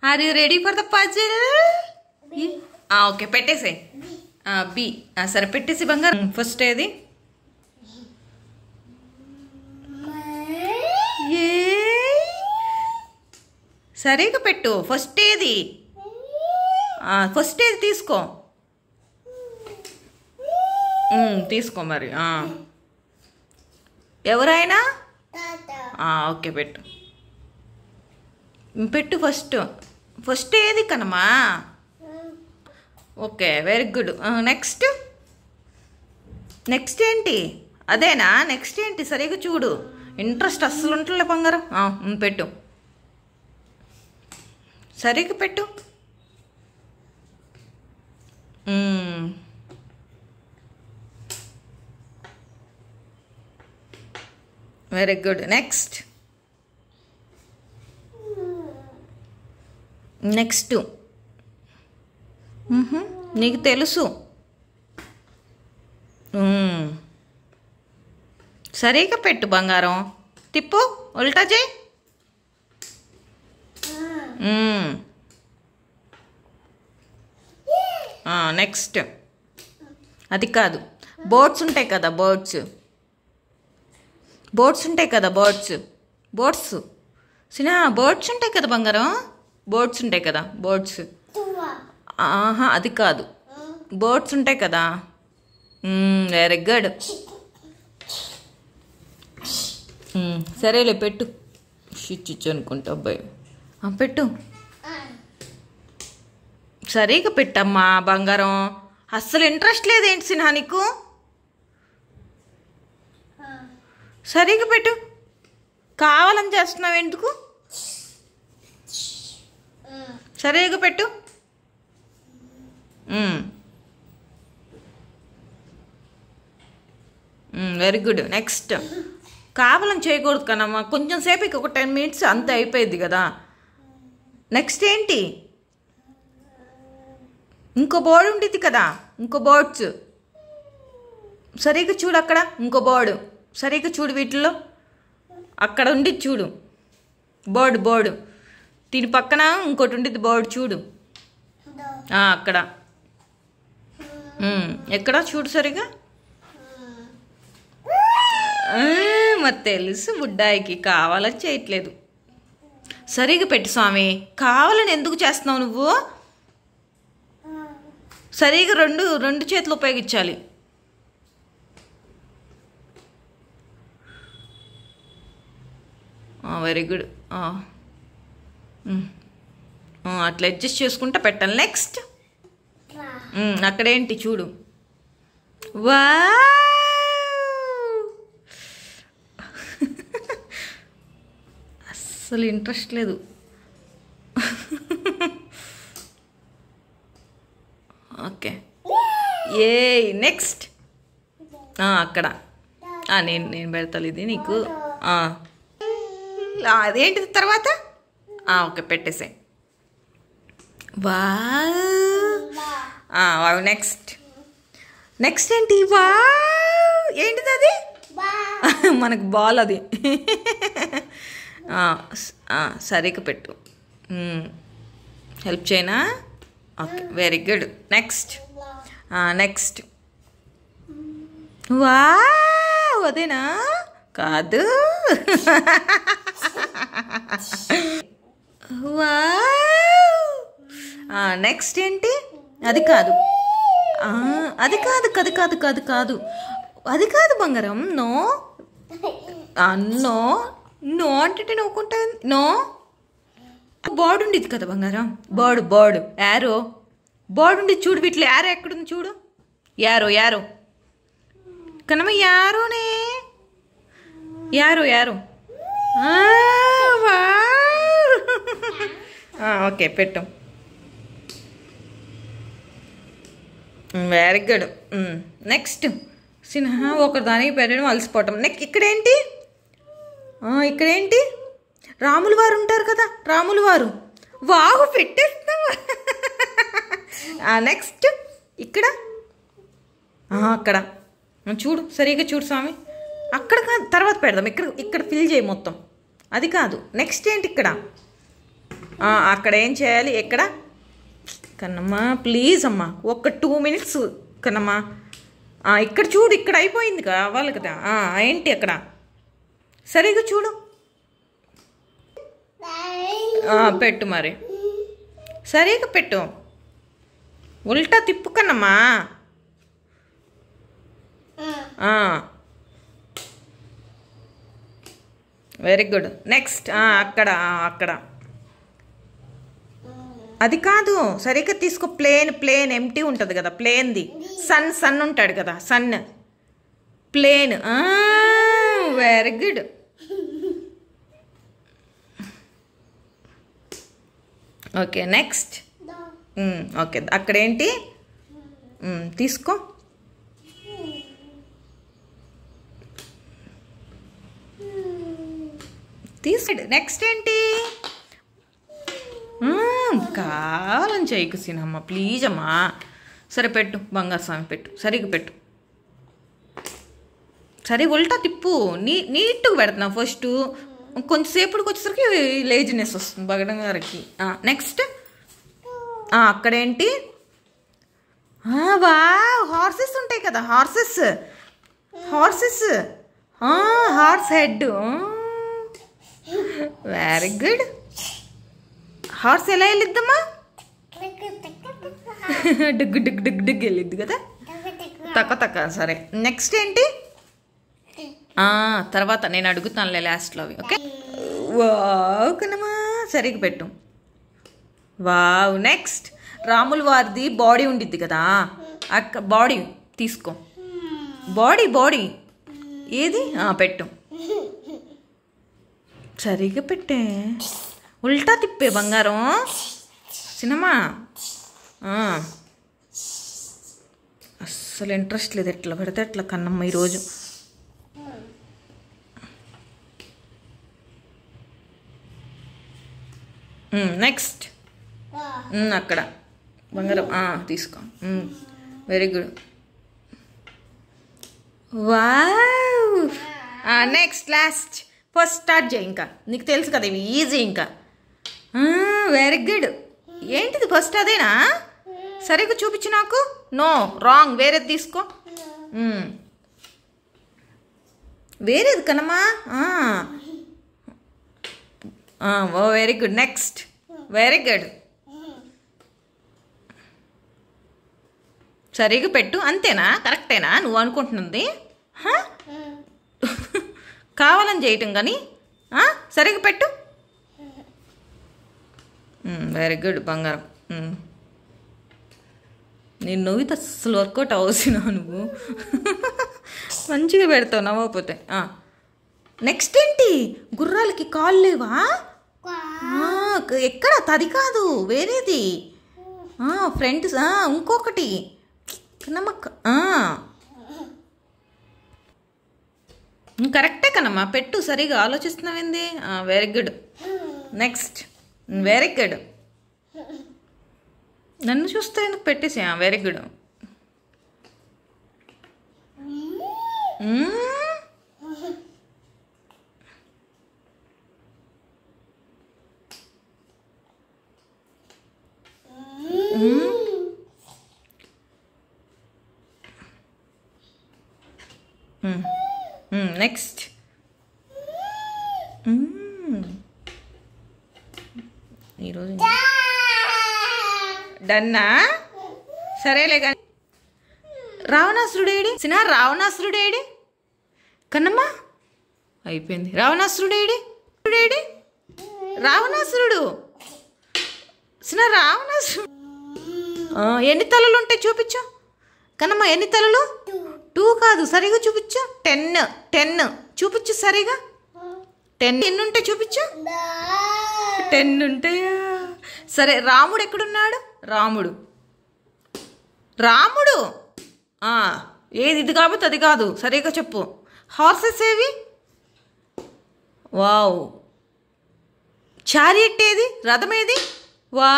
Are you ready for the puzzle? Okay పెట్టేసే. బి. సరే పెట్టేసి బంగారం. ఫస్ట్ ఏది? ఏ సరిగా పెట్టు. ఫస్ట్ ఏది? ఫస్ట్ ఏది తీసుకో. తీసుకో మరి. ఎవరైనా ఓకే పెట్టు పెట్టు. ఫస్ట్ ఏది కనమా? Okay very good. నెక్స్ట్ ఏంటి? అదేనా? నెక్స్ట్ ఏంటి? సరిగా చూడు. ఇంట్రెస్ట్ అస్సలు ఉంటుందిలే బంగారం. పెట్టు. సరిగా పెట్టు. Very good. నెక్స్ట్ నీకు తెలుసు. సరిగా పెట్టు బంగారం. తిప్పు. ఉల్టా చేయి. నెక్స్ట్ అది కాదు. బోట్స్ ఉంటాయి కదా, బోట్స్ ఉంటాయి కదా. బోట్స్ సినా బోట్స్ ఉంటాయి కదా బంగారం. బోట్స్ ఉంటాయి కదా. బోట్స్ అది కాదు. బోట్స్ ఉంటాయి కదా. Very good. సరేలే పెట్టు. షిచ్చు అనుకుంటా అబ్బాయి. పెట్టు. సరిగా పెట్టమ్మా బంగారం. అస్సలు ఇంట్రెస్ట్ లేదేంటి సిన్హా నీకు? సరిగా పెట్టు. కావాలని చేస్తున్నావు ఎందుకు? సరిగా పెట్టు. Very good. నెక్స్ట్ కావాలని చేయకూడదు కనమ్మా. కొంచెం సేపు ఒక 10 minutes అంతే అయిపోయింది కదా. నెక్స్ట్ ఏంటి? ఇంకో బోర్డు ఉండేది కదా. ఇంకో బోర్డ్స్ సరిగ్గా చూడు. అక్కడ ఇంకో బోర్డు సరిగ్గా చూడు. వీటిల్లో అక్కడ ఉండి చూడు. బోర్డు దీని పక్కన ఇంకోటి ఉండేది బోర్డు చూడు. అక్కడ ఎక్కడ చూడు సరిగా. మరి తెలుసు బుడ్డాయికి కావాలని చేయట్లేదు. సరిగా పెట్టు స్వామి. కావాలని ఎందుకు చేస్తున్నావు నువ్వు? సరిగా రెండు చేతులు ఉపయోగించాలి. Very good. అట్లా అడ్జస్ట్ చేసుకుంటా పెట్టాలి. నెక్స్ట్ అక్కడేంటి చూడు. వా అస్సలు ఇంట్రెస్ట్ లేదు. ఓకే ఏ నెక్స్ట్ అక్కడ నేను పెడతాను ఇది నీకు. అదేంటిది తర్వాత? ఓకే పెట్టేసే. వా నెక్స్ట్ ఏంటి? వా ఏంటిది అది? మనకు బాల్ అది. సరిగ్గా పెట్టు. హెల్ప్ చేయనా? Okay very good. నెక్స్ట్ వా అదేనా? కాదు. వా నెక్స్ట్ ఏంటి? అది కాదు. అది కాదు అది కాదు బంగారం. నో నో అంటే నవ్వుకుంటా. నో బోర్డు ఉండేది కదా బంగారం. బోర్డు యారో బోర్డు ఉండేది చూడు. వీటిలో యారో ఎక్కడుంది చూడు. యారో కనమ యారోనే. యారో ఓకే పెట్టు. Very good. నెక్స్ట్ సిన్హా ఒకరి దానికి పెట్టడం అలసిపోవటం. ఇక్కడేంటి? రాముల వారు ఉంటారు కదా. రాముల వారు వాగు పెట్టేస్తావా? నెక్స్ట్ ఇక్కడ అక్కడ చూడు. సరిగా చూడు స్వామి. అక్కడ కాదు, తర్వాత పెడదాం. ఇక్కడ ఫిల్ చేయి మొత్తం. అది కాదు. నెక్స్ట్ ఏంటి? ఇక్కడ అక్కడ ఏం చేయాలి? ఎక్కడ కన్నమ్మా ప్లీజ్ అమ్మా, ఒక 2 minutes కన్నమ్మా. ఇక్కడ చూడు, ఇక్కడ అయిపోయింది కావాలి కదా. ఏంటి అక్కడ? సరిగా చూడు. పెట్టు మరి, సరిగా పెట్టు. ఉల్టా తిప్పు కన్నమ్మా. Very good. నెక్స్ట్ అక్కడ అక్కడ అది కాదు, సరిగ్గా తీసుకో. ప్లేన్ ఎంటీ ఉంటుంది కదా, ప్లేన్ది. సన్ ఉంటాడు కదా, sun plane. Very good. Okay next. Okay అక్కడేంటి తీసుకో. నెక్స్ట్ ఏంటి? కావాలని చేయకు సినమ్మ ప్లీజ్ అమ్మా. సరే పెట్టు, బంగారు స్వామి పెట్టు, సరిగ్గా పెట్టు. సరే ఉల్టా తిప్పు. నీట్గా పెడుతున్నా. ఫస్ట్ కొంచెంసేపటికి వచ్చేసరికి లేజినెస్ వస్తుంది బగడం గారికి. నెక్స్ట్ అక్కడేంటి? హార్సెస్ ఉంటాయి కదా, horse head. Very good. Horse ఎలా వెళ్ళిద్దమ్మా? డుగ్గు డుగ్గు డుగ్గు డుగ్గు వెళ్ళిద్ది కదా, తక్క. సరే నెక్స్ట్ ఏంటి? తర్వాత నేను అడుగుతానులే లాస్ట్లో అవి. ఓకే వావ్ కన్నమ్మా, సరిగ్గా పెట్టు. వావ్. నెక్స్ట్ రాముల వారిది బాడీ ఉండిద్ది కదా, బాడీ తీసుకో. బాడీ ఏది? పెట్టు, సరిగ్గా పెట్టే. ఉల్టా తిప్పే బంగారం. సినిమా అస్సలు ఇంట్రెస్ట్ లేదు, ఎట్లా పెడితే ఎట్లా కన్నమ్మ ఈరోజు. నెక్స్ట్ అక్కడ బంగారం తీసుకో. Very good. Wow. Next last. First start చేయి. ఇంకా నీకు తెలుసు కదా ఇవి ఈజీ. ఇంకా వెరీ గుడ్. ఏంటిది ఫస్ట్ అదేనా? సరిగ్గా చూపించు నాకు. నో రాంగ్, వేరేది తీసుకో. వేరేది కనమ్మా. Oh very good. Next. Very good. సరిగ్గా పెట్టు. అంతేనా? కరెక్టేనా నువ్వు అనుకుంటున్నది? కావాలని చేయటం కానీ సరిగ్గా పెట్టు. వెరీ గుడ్ బంగారం. నేను నవ్వితే అస్సలు వర్కౌట్ అవసినా నువ్వు మంచిగా పెడతావు నవ్వకపోతే. నెక్స్ట్ ఏంటి? గుర్రాలకి కాళ్ళు లేవా? ఎక్కడ? తది కాదు, వేరేది. ఫ్రంట్. ఇంకొకటి నమ్మక. కరెక్టే కనమ్మా, పెట్టు. సరిగా ఆలోచిస్తున్నావేంది? Very good. Next. Very good. నన్ను చూస్తే ఎందుకు పెట్టేసి. Very good. నెక్స్ట్. ఈరోజు డన్నా? సరేలే కానీ రావణాసురుడేడి? సినా రావణాసురుడేడి? కన్నమ్మా అయిపోయింది. రావణాసురుడేడి? రావణాసురుడు. సినా రావణాసురుడు ఎన్ని తలలు ఉంటాయి చూపించు కన్నమ్మా. ఎన్ని తలలు? 2 కాదు, సరిగా చూపించు. 10 చూపించు సరిగా. 10 ఎన్ని ఉంటాయి చూపించు. 10 ఉంటాయా? సరే రాముడు ఎక్కడున్నాడు? రాముడు ఏది? ఇది కాబట్టి అది కాదు, సరిగా చెప్పు. హార్సెస్ ఏవి? వావ్. చారియట్ ఏది? రథం ఏది? వా